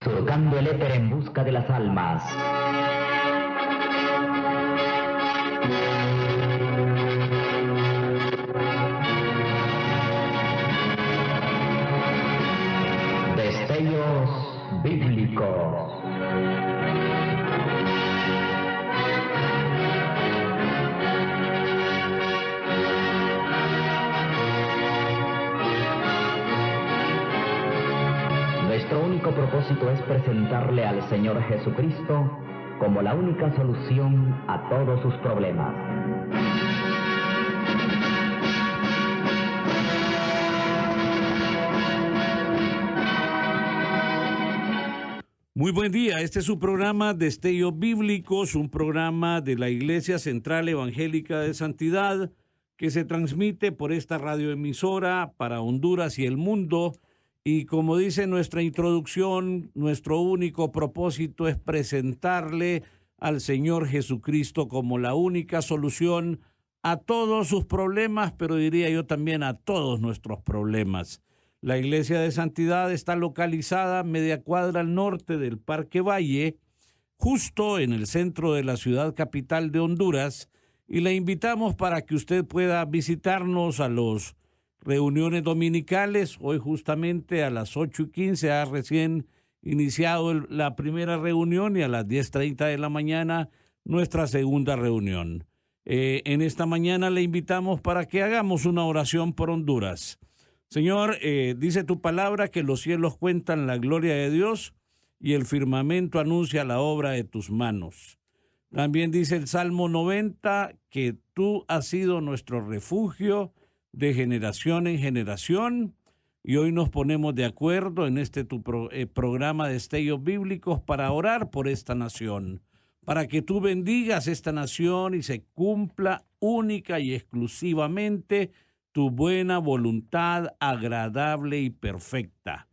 surcando el éter en busca de las almas. Destellos bíblicos. Nuestro único propósito es presentarle al Señor Jesucristo como la única solución a todos sus problemas. Muy buen día, este es su programa Destellos Bíblicos, un programa de la Iglesia Central Evangélica de Santidad que se transmite por esta radioemisora para Honduras y el mundo. Y como dice nuestra introducción, nuestro único propósito es presentarle al Señor Jesucristo como la única solución a todos sus problemas, pero diría yo también a todos nuestros problemas. La Iglesia de Santidad está localizada media cuadra al norte del Parque Valle, justo en el centro de la ciudad capital de Honduras, y le invitamos para que usted pueda visitarnos a los reuniones dominicales. Hoy justamente a las 8:15 ha recién iniciado la primera reunión y a las 10:30 de la mañana nuestra segunda reunión. En esta mañana le invitamos para que hagamos una oración por Honduras. Señor, dice tu palabra que los cielos cuentan la gloria de Dios y el firmamento anuncia la obra de tus manos. También dice el Salmo 90 que tú has sido nuestro refugio de generación en generación, y hoy nos ponemos de acuerdo en este programa de Destellos Bíblicos para orar por esta nación, para que tú bendigas esta nación y se cumpla única y exclusivamente tu buena voluntad agradable y perfecta.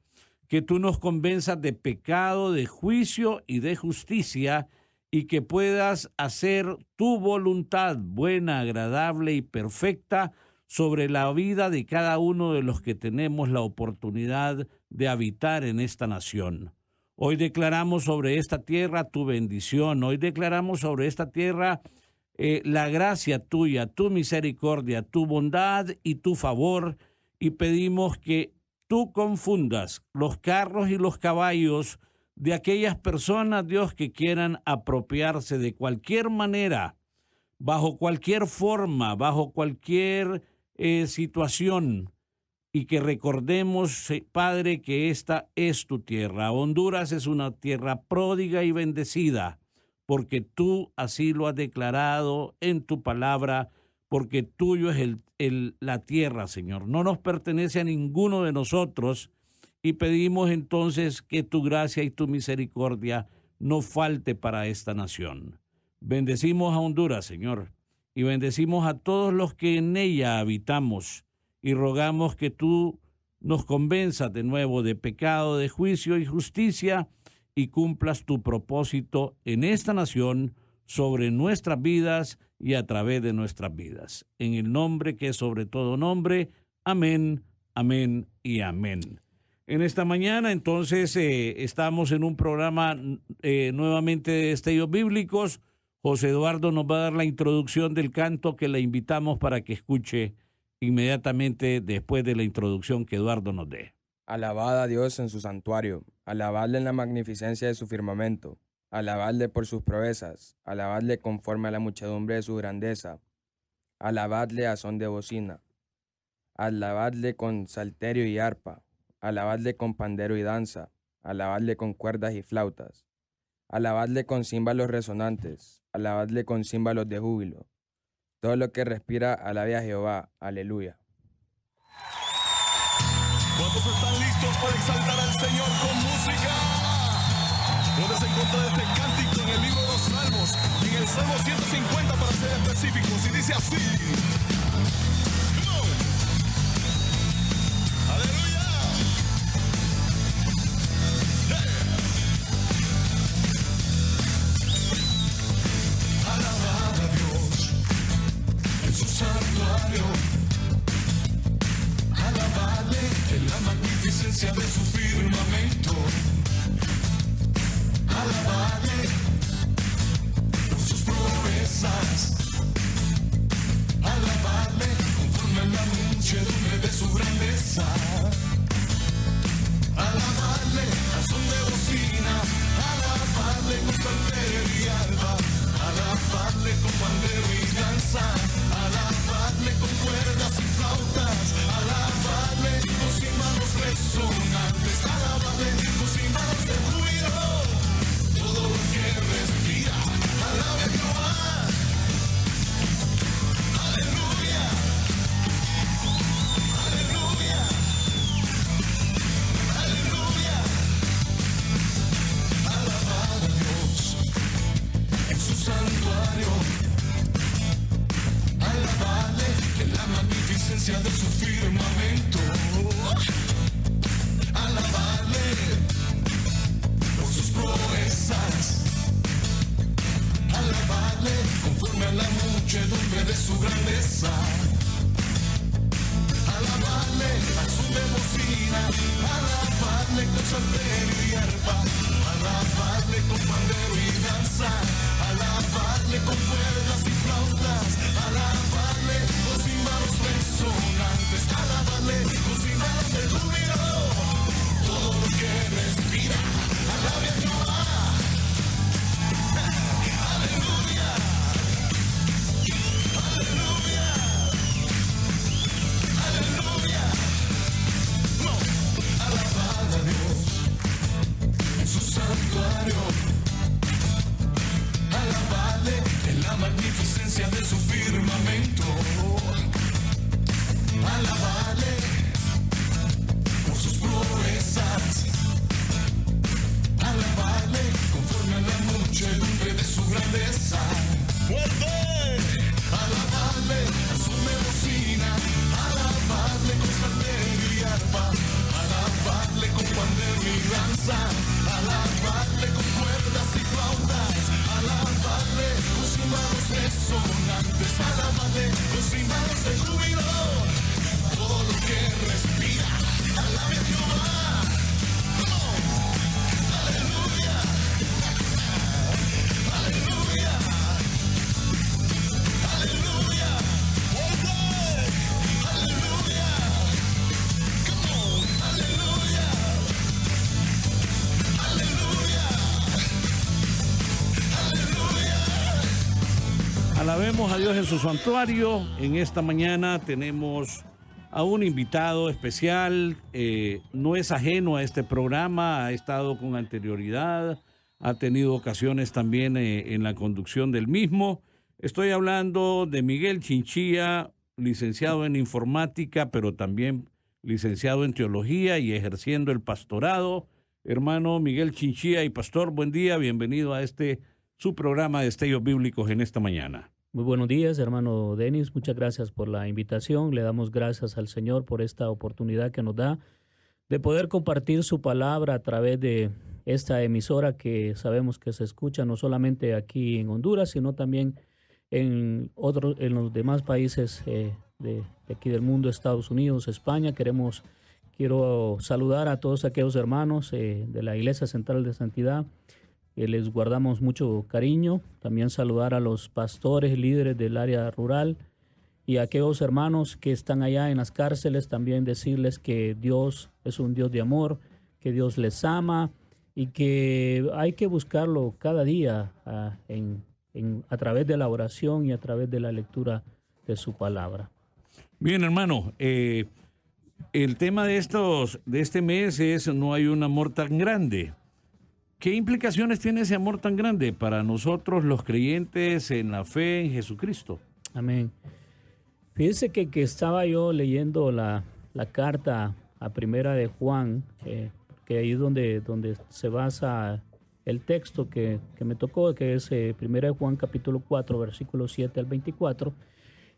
Que tú nos convenzas de pecado, de juicio y de justicia, y que puedas hacer tu voluntad buena, agradable y perfecta sobre la vida de cada uno de los que tenemos la oportunidad de habitar en esta nación. Hoy declaramos sobre esta tierra tu bendición, hoy declaramos sobre esta tierra la gracia tuya, tu misericordia, tu bondad y tu favor, y pedimos que tú confundas los carros y los caballos de aquellas personas, Dios, que quieran apropiarse de cualquier manera, bajo cualquier forma, bajo cualquier situación, y que recordemos, Padre, que esta es tu tierra. Honduras es una tierra pródiga y bendecida, porque tú así lo has declarado en tu palabra, porque tuyo es la tierra, Señor. No nos pertenece a ninguno de nosotros, y pedimos entonces que tu gracia y tu misericordia no falte para esta nación. Bendecimos a Honduras, Señor, y bendecimos a todos los que en ella habitamos, y rogamos que tú nos convenzas de nuevo de pecado, de juicio y justicia, y cumplas tu propósito en esta nación, sobre nuestras vidas y a través de nuestras vidas. En el nombre que es sobre todo nombre, amén, amén y amén. En esta mañana, entonces, estamos en un programa nuevamente de Destellos Bíblicos. José Eduardo nos va a dar la introducción del canto que le invitamos para que escuche inmediatamente después de la introducción que Eduardo nos dé. Alabad a Dios en su santuario, alabadle en la magnificencia de su firmamento, alabadle por sus proezas, alabadle conforme a la muchedumbre de su grandeza, alabadle a son de bocina, alabadle con salterio y arpa, alabadle con pandero y danza, alabadle con cuerdas y flautas, alabadle con címbalos resonantes, alabadle con címbalos de júbilo. Todo lo que respira, alabe a Jehová. Aleluya. ¿Cuántos están listos para exaltar al Señor con música? Puedes encontrar este cántico en el libro de los Salmos, en el Salmo 150 para ser específicos, y dice así. ¡Aleluya! Alabad a Dios en su santuario, alabadle en la magnificencia de su firmamento, salterio y arpa, alabadle con pandero y danza, alabadle con cuerdas y flautas, alabadle con címbalos resonantes, alabadle con címbalos de júbilo. Todo lo que respira, alabe a Jehová. Aleluya, aleluya, aleluya. Alabad a Dios en su santuario, alabadle en la magnificencia de su firmamento, alabadle por sus proezas, alabadle conforme a la muchedumbre de su grandeza, alabadle al son de bocina, alabadle con salterio y arpa, alabadle con pandero y danza, alabadle con cuerdas y flautas, alabadle con címbalos resonantes, alabadle con címbalos de júbilo. Todo lo que respira, alabe a Jehová. Aleluya, aleluya, aleluya. No, alabad a Dios en su santuario, alabadle en la magnificencia de su firmamento, alabadle por sus proezas, alabadle conforme a la muchedumbre de su grandeza. ¡Fuerte! Alabadle a su bocina, alabadle con salterio y arpa, alabadle con pandero y danza, alabadle con cuerdas y flautas, alabadle con címbalos resonantes, alabadle con címbalos de júbilo. Todo lo que respira, alabe a Jehová. Aleluya, aleluya, aleluya. Fuerte. Aleluya. Come on, aleluya, aleluya, aleluya. Alabemos a Dios en su santuario. En esta mañana tenemos a un invitado especial. No es ajeno a este programa, ha estado con anterioridad, ha tenido ocasiones también en la conducción del mismo. Estoy hablando de Miguel Chinchilla, licenciado en informática, pero también licenciado en teología y ejerciendo el pastorado. Hermano Miguel Chinchilla y pastor, buen día, bienvenido a su programa de Destellos Bíblicos en esta mañana. Muy buenos días, hermano Denis. Muchas gracias por la invitación. Le damos gracias al Señor por esta oportunidad que nos da de poder compartir su palabra a través de esta emisora que sabemos que se escucha no solamente aquí en Honduras, sino también en los demás países de aquí del mundo, Estados Unidos, España. Quiero saludar a todos aquellos hermanos de la Iglesia Central de Santidad. Les guardamos mucho cariño. También saludar a los pastores, líderes del área rural y a aquellos hermanos que están allá en las cárceles. También decirles que Dios es un Dios de amor, que Dios les ama y que hay que buscarlo cada día a través de la oración y a través de la lectura de su palabra. Bien, hermano, el tema de este mes es No hay un amor tan grande. ¿Qué implicaciones tiene ese amor tan grande para nosotros los creyentes en la fe en Jesucristo? Amén. Fíjese que estaba yo leyendo la carta a Primera de Juan, que ahí es donde se basa el texto que me tocó, que es Primera de Juan capítulo 4, versículos 7 al 24.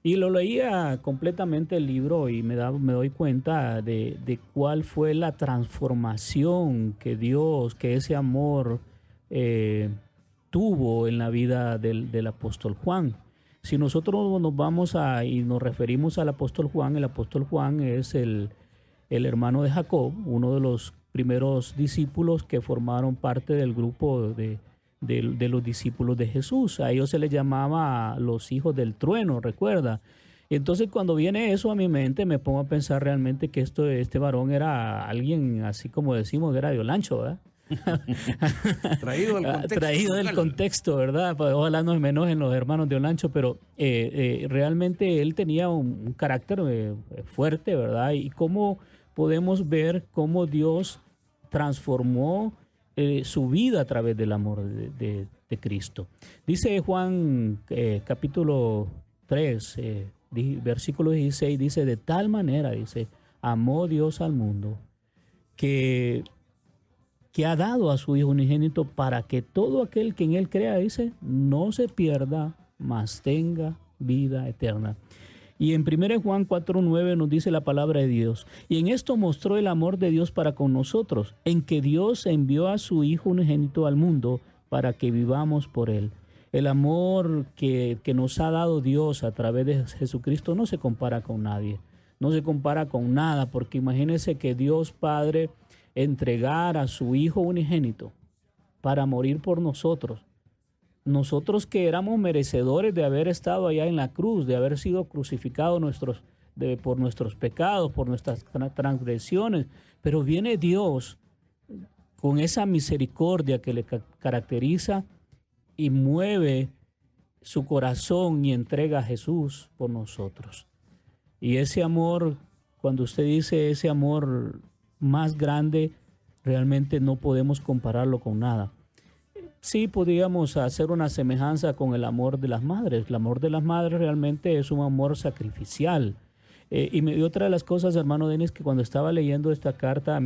Y lo leía completamente el libro y me doy cuenta de cuál fue la transformación que ese amor tuvo en la vida del apóstol Juan. Si nosotros nos vamos y nos referimos al apóstol Juan, el apóstol Juan es el hermano de Jacob, uno de los primeros discípulos que formaron parte del grupo de los discípulos de Jesús. A ellos se les llamaba los hijos del trueno, recuerda. Y entonces cuando viene eso a mi mente, me pongo a pensar realmente que este varón era alguien, así como decimos, era de Olancho, ¿verdad? Traído del contexto. Traído del contexto, ¿verdad? Ojalá no me enojen los hermanos de Olancho, pero realmente él tenía un carácter fuerte, ¿verdad? Y cómo podemos ver cómo Dios transformó su vida a través del amor de Cristo. Dice Juan capítulo 3, versículo 16, dice, de tal manera, dice, amó Dios al mundo que ha dado a su Hijo unigénito para que todo aquel que en Él crea, dice, no se pierda, mas tenga vida eterna. Y en 1 Juan 4:9 nos dice la palabra de Dios, y en esto mostró el amor de Dios para con nosotros, en que Dios envió a su Hijo unigénito al mundo para que vivamos por Él. El amor que nos ha dado Dios a través de Jesucristo no se compara con nadie, no se compara con nada, porque imagínense que Dios Padre entregara a su Hijo unigénito para morir por nosotros. Nosotros que éramos merecedores de haber estado allá en la cruz, de haber sido crucificados por nuestros pecados, por nuestras transgresiones, pero viene Dios con esa misericordia que le caracteriza y mueve su corazón y entrega a Jesús por nosotros. Y ese amor, cuando usted dice ese amor más grande, realmente no podemos compararlo con nada. Sí podríamos hacer una semejanza con el amor de las madres. El amor de las madres realmente es un amor sacrificial. Y otra de las cosas, hermano Denis, que cuando estaba leyendo esta carta,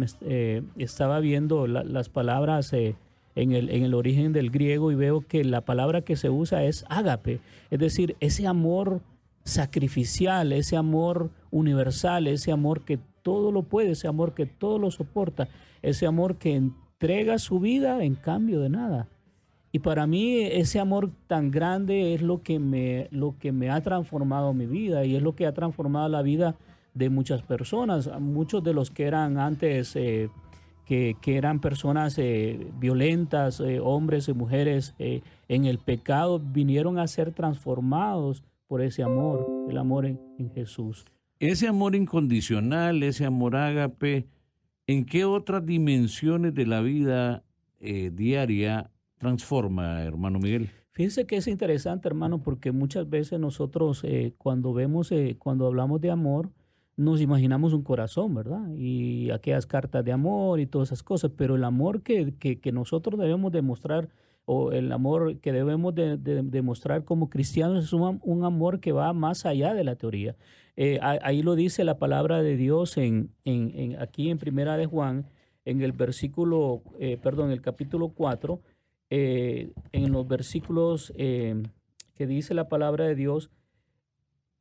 estaba viendo las palabras en el origen del griego y veo que la palabra que se usa es ágape, es decir, ese amor sacrificial, ese amor universal, ese amor que todo lo puede, ese amor que todo lo soporta, ese amor que entrega su vida en cambio de nada. Y para mí ese amor tan grande es lo que me ha transformado mi vida y es lo que ha transformado la vida de muchas personas. Muchos de los que eran antes, que eran personas violentas, hombres y mujeres en el pecado, vinieron a ser transformados por ese amor, el amor en Jesús. Ese amor incondicional, ese amor ágape, ¿en qué otras dimensiones de la vida diaria transforma, hermano Miguel? Fíjense que es interesante, hermano, porque muchas veces nosotros cuando hablamos de amor, nos imaginamos un corazón, ¿verdad? Y aquellas cartas de amor y todas esas cosas, pero el amor que nosotros debemos demostrar, o el amor que debemos de demostrar como cristianos, es un amor que va más allá de la teoría. Ahí lo dice la palabra de Dios aquí en Primera de Juan, en el el capítulo 4, en los versículos que dice la palabra de Dios,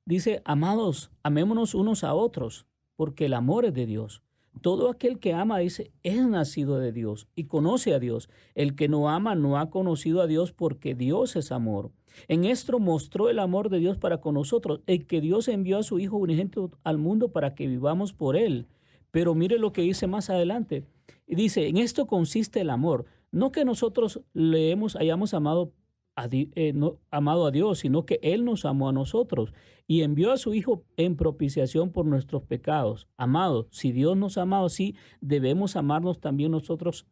dice, amados, amémonos unos a otros, porque el amor es de Dios. Todo aquel que ama, dice, es nacido de Dios y conoce a Dios. El que no ama no ha conocido a Dios, porque Dios es amor. En esto mostró el amor de Dios para con nosotros, el que Dios envió a su Hijo unigénito al mundo para que vivamos por Él. Pero mire lo que dice más adelante. Y dice, en esto consiste el amor. No que nosotros hayamos amado a Dios, sino que Él nos amó a nosotros y envió a su Hijo en propiciación por nuestros pecados. Amados, si Dios nos ha amado así, debemos también nosotros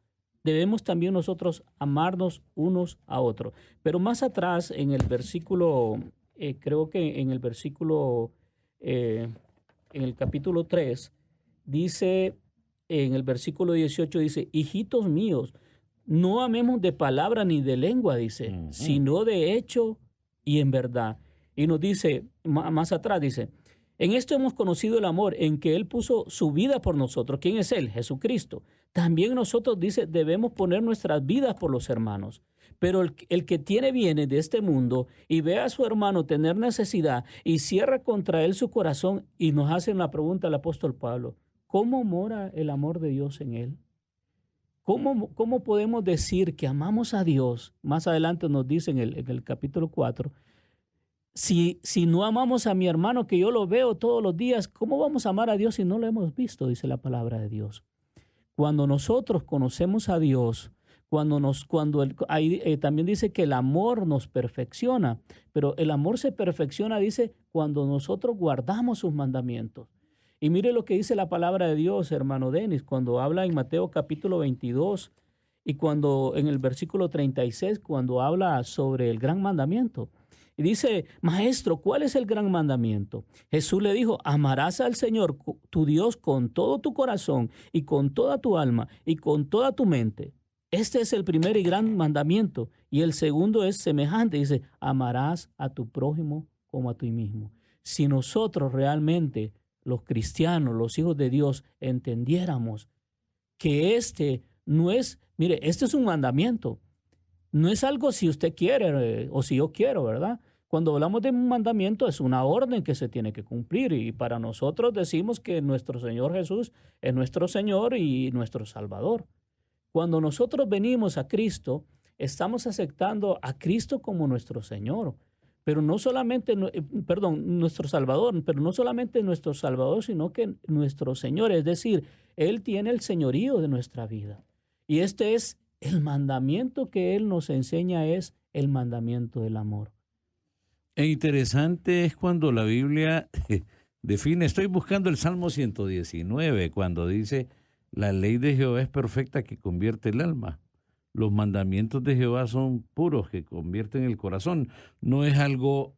amarnos unos a otros. Pero más atrás, en el versículo, creo que en el versículo, en el capítulo 3, dice, en el versículo 18 dice, hijitos míos, no amemos de palabra ni de lengua, dice, sino de hecho y en verdad. Y nos dice, más atrás dice, en esto hemos conocido el amor, en que Él puso su vida por nosotros. ¿Quién es Él? Jesucristo. También nosotros, dice, debemos poner nuestras vidas por los hermanos. Pero el que tiene bienes de este mundo y ve a su hermano tener necesidad y cierra contra él su corazón, y nos hace una pregunta el apóstol Pablo, ¿cómo mora el amor de Dios en él? ¿Cómo podemos decir que amamos a Dios? Más adelante nos dice en el capítulo 4, si no amamos a mi hermano que yo lo veo todos los días, ¿cómo vamos a amar a Dios si no lo hemos visto? Dice la palabra de Dios. Cuando nosotros conocemos a Dios, también dice que el amor nos perfecciona, pero el amor se perfecciona, dice, cuando nosotros guardamos sus mandamientos. Y mire lo que dice la palabra de Dios, hermano Denis, cuando habla en Mateo capítulo 22 Y cuando en el versículo 36, cuando habla sobre el gran mandamiento, y dice, Maestro, ¿cuál es el gran mandamiento? Jesús le dijo, amarás al Señor tu Dios con todo tu corazón y con toda tu alma y con toda tu mente. Este es el primer y gran mandamiento. Y el segundo es semejante. Dice, amarás a tu prójimo como a ti mismo. Si nosotros realmente, los cristianos, los hijos de Dios, entendiéramos que este no es, mire, este es un mandamiento. No es algo si usted quiere o si yo quiero, ¿verdad? Cuando hablamos de un mandamiento es una orden que se tiene que cumplir y para nosotros decimos que nuestro Señor Jesús es nuestro Señor y nuestro Salvador. Cuando nosotros venimos a Cristo, estamos aceptando a Cristo como nuestro Señor, pero no solamente, nuestro Salvador, pero no solamente nuestro Salvador, sino que nuestro Señor, es decir, Él tiene el señorío de nuestra vida. Y este es el mandamiento que Él nos enseña, es el mandamiento del amor. E interesante es cuando la Biblia define, estoy buscando el Salmo 119, cuando dice, la ley de Jehová es perfecta que convierte el alma. Los mandamientos de Jehová son puros que convierten el corazón. No es algo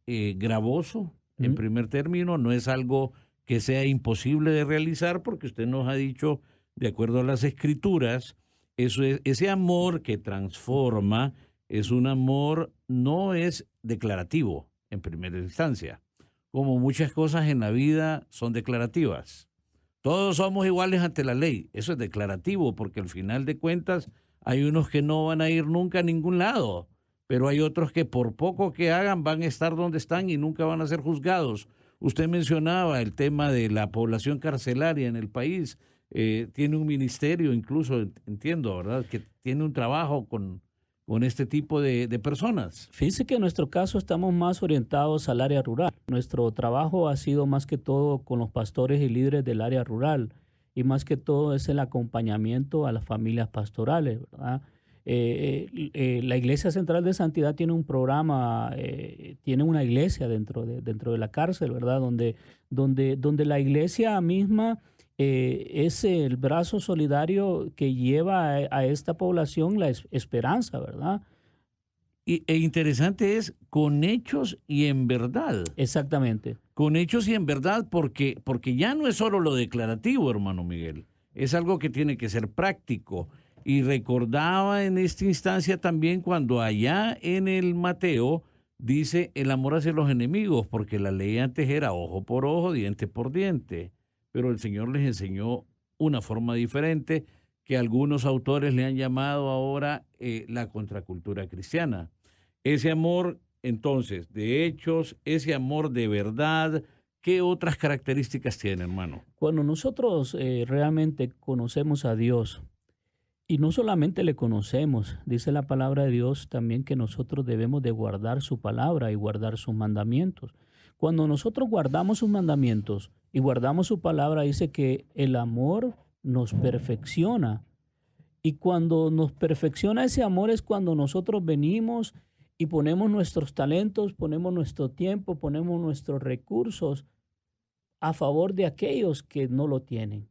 gravoso, en primer término, no es algo que sea imposible de realizar, porque usted nos ha dicho, de acuerdo a las Escrituras, eso es, ese amor que transforma es un amor, no es declarativo en primera instancia. Como muchas cosas en la vida son declarativas. Todos somos iguales ante la ley. Eso es declarativo, porque al final de cuentas hay unos que no van a ir nunca a ningún lado, pero hay otros que por poco que hagan van a estar donde están y nunca van a ser juzgados. Usted mencionaba el tema de la población carcelaria en el país. Tiene un ministerio, incluso, entiendo, ¿verdad?, que tiene un trabajo con este tipo de personas. Fíjese que en nuestro caso estamos más orientados al área rural. Nuestro trabajo ha sido más que todo con los pastores y líderes del área rural y más que todo es el acompañamiento a las familias pastorales, ¿verdad? La Iglesia Central de Santidad tiene un programa, tiene una iglesia dentro de la cárcel, ¿verdad? Donde la iglesia misma es el brazo solidario que lleva a esta población la esperanza, ¿verdad? E interesante es con hechos y en verdad. Exactamente. Con hechos y en verdad, porque ya no es solo lo declarativo, hermano Miguel. Es algo que tiene que ser práctico. Y recordaba en esta instancia también cuando allá en el Mateo dice el amor hacia los enemigos, porque la ley antes era ojo por ojo, diente por diente. Pero el Señor les enseñó una forma diferente que algunos autores le han llamado ahora la contracultura cristiana. Ese amor, entonces, de hechos, ese amor de verdad, ¿qué otras características tiene, hermano? Cuando nosotros realmente conocemos a Dios, y no solamente le conocemos, dice la palabra de Dios también que nosotros debemos de guardar su palabra y guardar sus mandamientos. Cuando nosotros guardamos sus mandamientos y guardamos su palabra, dice que el amor nos perfecciona. Y cuando nos perfecciona ese amor es cuando nosotros venimos y ponemos nuestros talentos, ponemos nuestro tiempo, ponemos nuestros recursos a favor de aquellos que no lo tienen.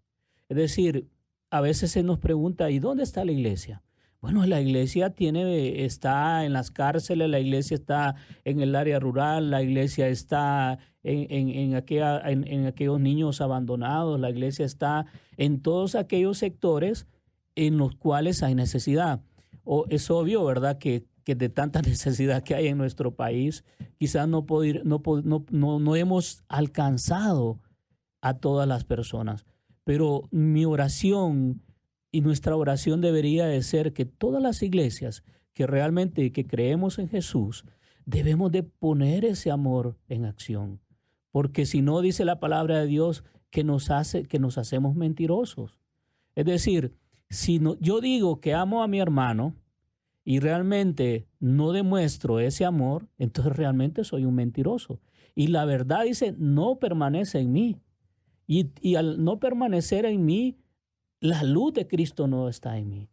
Es decir, a veces se nos pregunta, ¿y dónde está la iglesia? Bueno, la iglesia está en las cárceles, la iglesia está en el área rural, la iglesia está en aquellos niños abandonados, la iglesia está en todos aquellos sectores en los cuales hay necesidad. Es obvio, ¿verdad?, que de tanta necesidad que hay en nuestro país, quizás no hemos alcanzado a todas las personas. Pero mi oración y nuestra oración debería de ser que todas las iglesias que realmente que creemos en Jesús, debemos de poner ese amor en acción. Porque si no, dice la palabra de Dios que nos hacemos mentirosos. Es decir, yo digo que amo a mi hermano y realmente no demuestro ese amor, entonces realmente soy un mentiroso. Y la verdad dice, no permanece en mí. Y al no permanecer en mí, la luz de Cristo no está en mí.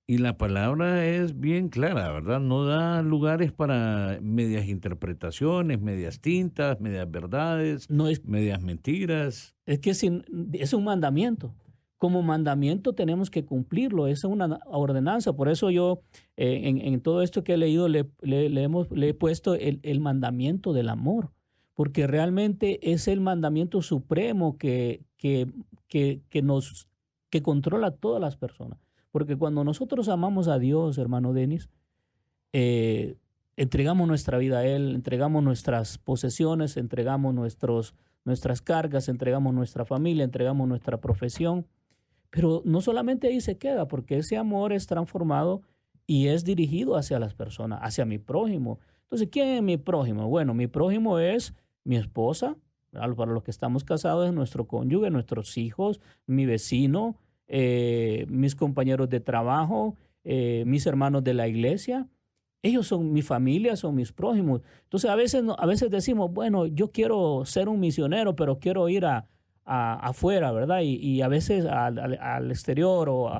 Y la palabra es bien clara, ¿verdad? No da lugares para medias interpretaciones, medias tintas, medias verdades, medias mentiras. Es que es un mandamiento. como mandamiento tenemos que cumplirlo, esa es una ordenanza. Por eso yo en todo esto que he leído le he puesto el mandamiento del amor, porque realmente es el mandamiento supremo que controla a todas las personas. Porque cuando nosotros amamos a Dios, hermano Denis, entregamos nuestra vida a Él, entregamos nuestras posesiones, entregamos nuestras cargas, entregamos nuestra familia, entregamos nuestra profesión. Pero no solamente ahí se queda, porque ese amor es transformado y es dirigido hacia las personas, hacia mi prójimo. Entonces, ¿quién es mi prójimo? Bueno, mi prójimo es mi esposa, para los que estamos casados es nuestro cónyuge, nuestros hijos, mi vecino, mis compañeros de trabajo, mis hermanos de la iglesia. Ellos son mi familia, son mis prójimos. Entonces, a veces decimos, bueno, yo quiero ser un misionero, pero quiero ir afuera, ¿verdad? Y a veces al exterior o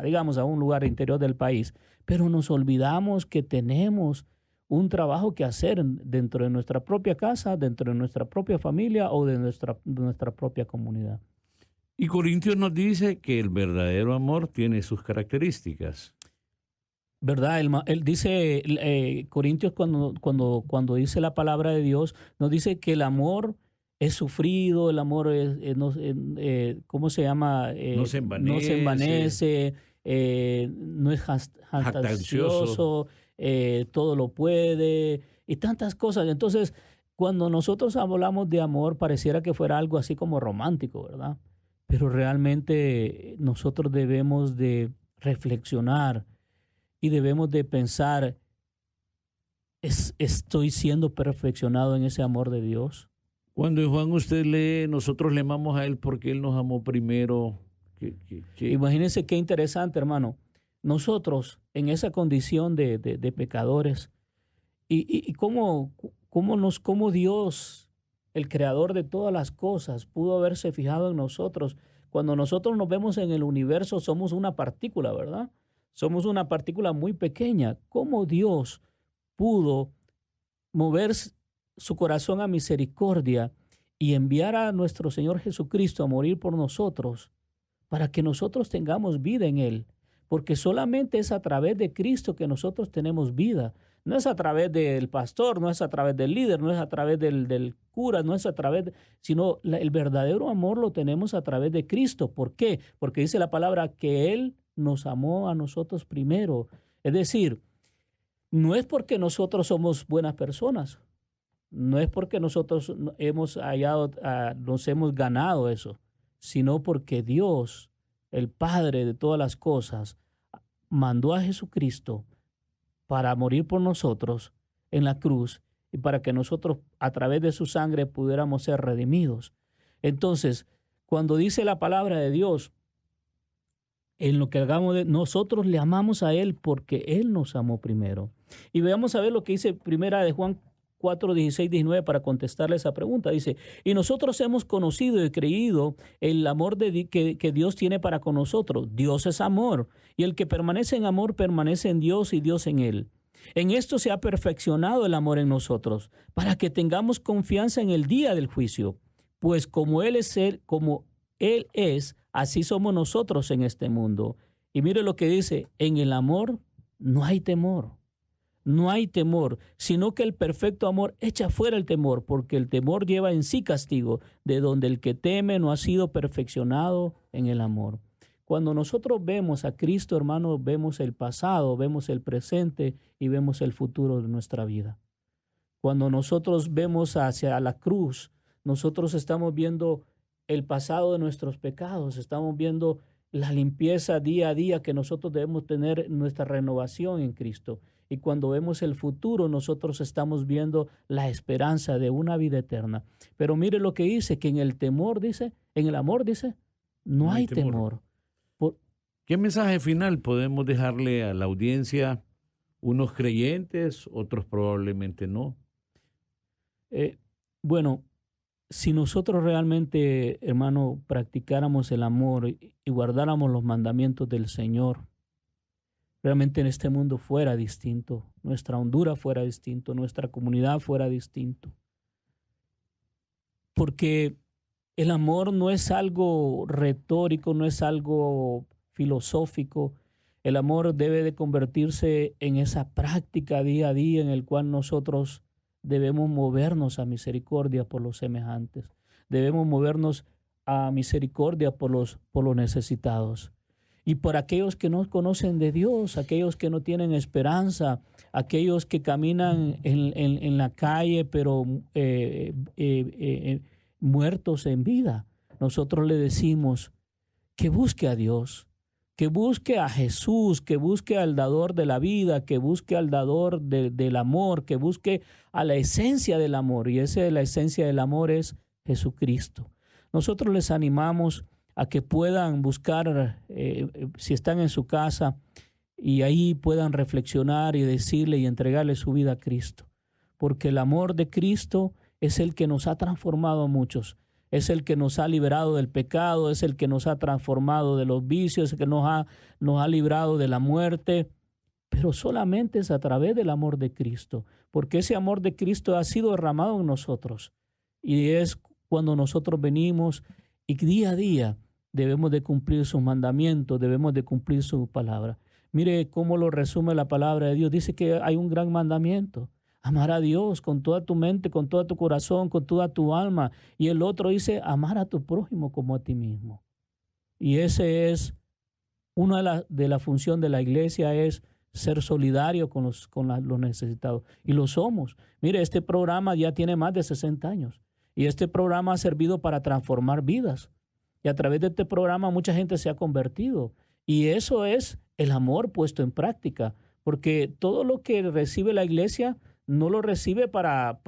digamos, a un lugar interior del país. Pero nos olvidamos que tenemos un trabajo que hacer dentro de nuestra propia casa, dentro de nuestra propia familia o de nuestra propia comunidad. Y Corintios nos dice que el verdadero amor tiene sus características. ¿Verdad? Él dice, Corintios cuando dice la palabra de Dios, nos dice que el amor es sufrido, el amor ¿cómo se llama? No se envanece, no es jactancioso, todo lo puede y tantas cosas. Entonces, cuando nosotros hablamos de amor, pareciera que fuera algo así como romántico, ¿verdad? Pero realmente nosotros debemos de reflexionar y debemos de pensar, ¿estoy siendo perfeccionado en ese amor de Dios? Cuando en Juan usted lee, nosotros le amamos a Él porque Él nos amó primero. Imagínense qué interesante, hermano. Nosotros, en esa condición de pecadores, y cómo Dios, el creador de todas las cosas, pudo haberse fijado en nosotros. Cuando nosotros nos vemos en el universo, somos una partícula, ¿verdad? Somos una partícula muy pequeña. ¿Cómo Dios pudo mover su corazón a misericordia y enviar a nuestro Señor Jesucristo a morir por nosotros para que nosotros tengamos vida en Él? Porque solamente es a través de Cristo que nosotros tenemos vida. No es a través del pastor, no es a través del líder, no es a través del cura, no es a través, sino el verdadero amor lo tenemos a través de Cristo. ¿Por qué? Porque dice la palabra que Él nos amó a nosotros primero. Es decir, no es porque nosotros somos buenas personas, no es porque nosotros nos hemos ganado eso, sino porque Dios, el Padre de todas las cosas, mandó a Jesucristo para morir por nosotros en la cruz y para que nosotros a través de su sangre pudiéramos ser redimidos. Entonces, cuando dice la palabra de Dios, en lo que hagamos, nosotros le amamos a Él porque Él nos amó primero. Y veamos a ver lo que dice primera de Juan 4, 16, 19 para contestarle esa pregunta. Dice, y nosotros hemos conocido y creído el amor que Dios tiene para con nosotros. Dios es amor, y el que permanece en amor permanece en Dios y Dios en él. En esto se ha perfeccionado el amor en nosotros, para que tengamos confianza en el día del juicio. Pues como Él es, así somos nosotros en este mundo. Y mire lo que dice, en el amor no hay temor. No hay temor, sino que el perfecto amor echa fuera el temor, porque el temor lleva en sí castigo, de donde el que teme no ha sido perfeccionado en el amor. Cuando nosotros vemos a Cristo, hermano, vemos el pasado, vemos el presente y vemos el futuro de nuestra vida. Cuando nosotros vemos hacia la cruz, nosotros estamos viendo el pasado de nuestros pecados, estamos viendo la limpieza día a día que nosotros debemos tener, nuestra renovación en Cristo. Y cuando vemos el futuro, nosotros estamos viendo la esperanza de una vida eterna. Pero mire lo que dice, que en el temor dice, en el amor dice, no hay temor. ¿Qué mensaje final podemos dejarle a la audiencia? Unos creyentes, otros probablemente no. Bueno, si nosotros realmente, hermano, practicáramos el amor y guardáramos los mandamientos del Señor, realmente en este mundo fuera distinto, nuestra Honduras fuera distinto, nuestra comunidad fuera distinto. Porque El amor no es algo retórico, no es algo filosófico. El amor debe de convertirse en esa práctica día a día en el cual nosotros debemos movernos a misericordia por los semejantes. Debemos movernos a misericordia por los necesitados. Y por aquellos que no conocen de Dios, aquellos que no tienen esperanza, aquellos que caminan en la calle pero muertos en vida. Nosotros le decimos que busque a Dios, que busque a Jesús, que busque al dador de la vida, que busque al dador del amor, que busque a la esencia del amor. Y la esencia del amor es Jesucristo. Nosotros les animamos a que puedan buscar, si están en su casa, y ahí puedan reflexionar y decirle y entregarle su vida a Cristo. Porque el amor de Cristo es el que nos ha transformado a muchos. Es el que nos ha liberado del pecado, es el que nos ha transformado de los vicios, es el que nos ha librado de la muerte. Pero solamente es a través del amor de Cristo. Porque ese amor de Cristo ha sido derramado en nosotros. Y es cuando nosotros venimos y día a día debemos de cumplir sus mandamientos, debemos de cumplir su palabra. Mire cómo lo resume la palabra de Dios. Dice que hay un gran mandamiento. Amar a Dios con toda tu mente, con todo tu corazón, con toda tu alma. Y el otro dice, amar a tu prójimo como a ti mismo. Y ese es una de la función de la iglesia, es ser solidario con los necesitados. Y lo somos. Mire, este programa ya tiene más de 60 años. Y este programa ha servido para transformar vidas. Y a través de este programa mucha gente se ha convertido. Y eso es el amor puesto en práctica. Porque todo lo que recibe la iglesia no lo recibe para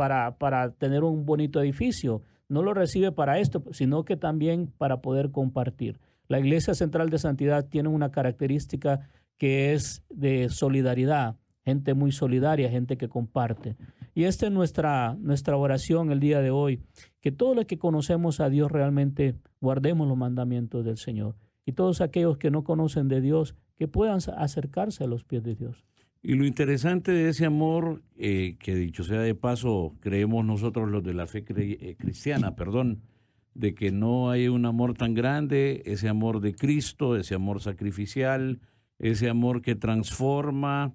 tener un bonito edificio, no lo recibe para esto, sino que también para poder compartir. La Iglesia Central de Santidad tiene una característica que es de solidaridad, gente muy solidaria, gente que comparte. Y esta es nuestra oración el día de hoy, que todos los que conocemos a Dios realmente guardemos los mandamientos del Señor. Y todos aquellos que no conocen de Dios, que puedan acercarse a los pies de Dios. Y lo interesante de ese amor, que dicho sea de paso, creemos nosotros los de la fe cristiana, de que no hay un amor tan grande, ese amor de Cristo, ese amor sacrificial, ese amor que transforma,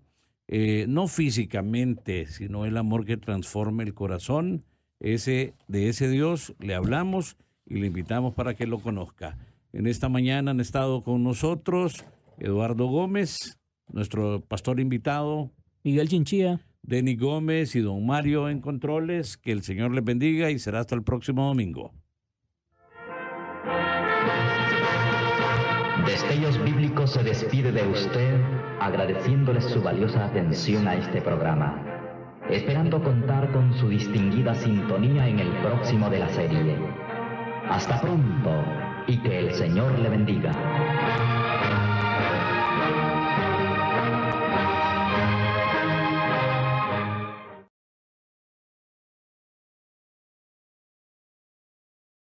no físicamente, sino el amor que transforma el corazón. De ese Dios le hablamos y le invitamos para que lo conozca. En esta mañana han estado con nosotros Eduardo Gómez, nuestro pastor invitado, Miguel Chinchilla, Denny Gómez y don Mario en controles. Que el Señor les bendiga y será hasta el próximo domingo. Destellos Bíblicos se despide de usted agradeciéndole su valiosa atención a este programa, esperando contar con su distinguida sintonía en el próximo de la serie. Hasta pronto y que el Señor le bendiga.